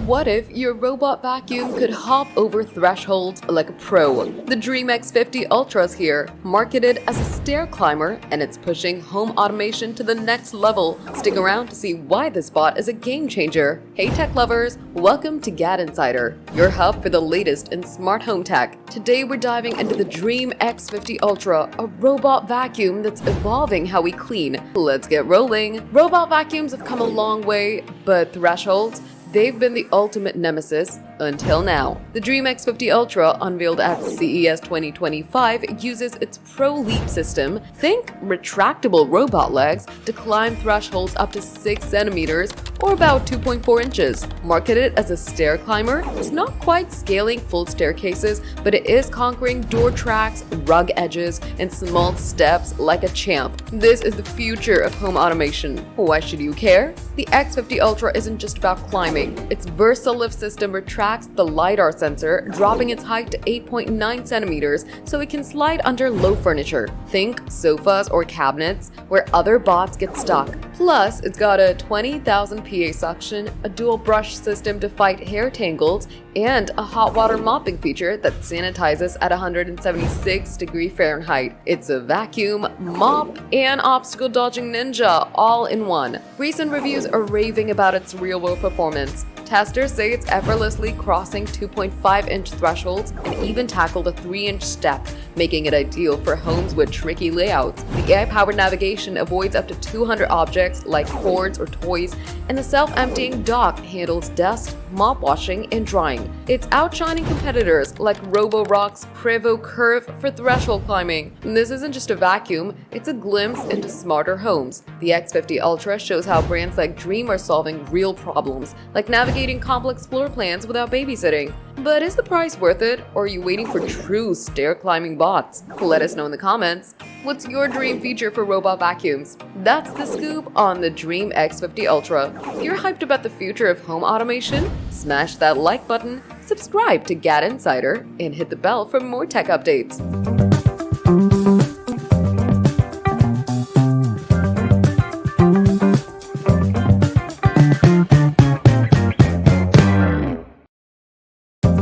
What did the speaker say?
What if your robot vacuum could hop over thresholds like a pro? The Dreame X50 Ultra is here, marketed as a stair climber, and it's pushing home automation to the next level. Stick around to see why this bot is a game changer. Hey tech lovers, welcome to GadInsider, your hub for the latest in smart home tech. Today we're diving into the Dreame X50 Ultra, a robot vacuum that's evolving how we clean. Let's get rolling. Robot vacuums have come a long way, but thresholds? They've been the ultimate nemesis until now. The Dreame X50 Ultra, unveiled at CES 2025, uses its Pro Leap system, think retractable robot legs, to climb thresholds up to 6 centimeters or about 2.4 inches. Marketed as a stair climber, it's not quite scaling full staircases, but it is conquering door tracks, rug edges, and small steps like a champ. This is the future of home automation. Why should you care? The X50 Ultra isn't just about climbing. Its versatile lift system retracts the LiDAR sensor, dropping its height to 8.9 centimeters so it can slide under low furniture. Think sofas or cabinets where other bots get stuck. Plus, it's got a 20,000 PA suction, a dual brush system to fight hair tangles, and a hot water mopping feature that sanitizes at 176 Fahrenheit. It's a vacuum, mop, and obstacle dodging ninja all in one. Recent reviews are raving about its real-world performance. Testers say it's effortlessly crossing 2.5-inch thresholds and even tackled a 3-inch step, making it ideal for homes with tricky layouts. The AI-powered navigation avoids up to 200 objects like cords or toys, and the self-emptying dock handles dust, mop washing, and drying. It's outshining competitors like Roborock's Prevo Curve for threshold climbing. And this isn't just a vacuum, it's a glimpse into smarter homes. The X50 Ultra shows how brands like Dreame are solving real problems, like navigating complex floor plans without babysitting. But is the price worth it, or are you waiting for true stair-climbing bots? Let us know in the comments. What's your dream feature for robot vacuums? That's the scoop on the Dreame X50 Ultra. If you're hyped about the future of home automation, smash that like button, subscribe to GadInsider, and hit the bell for more tech updates.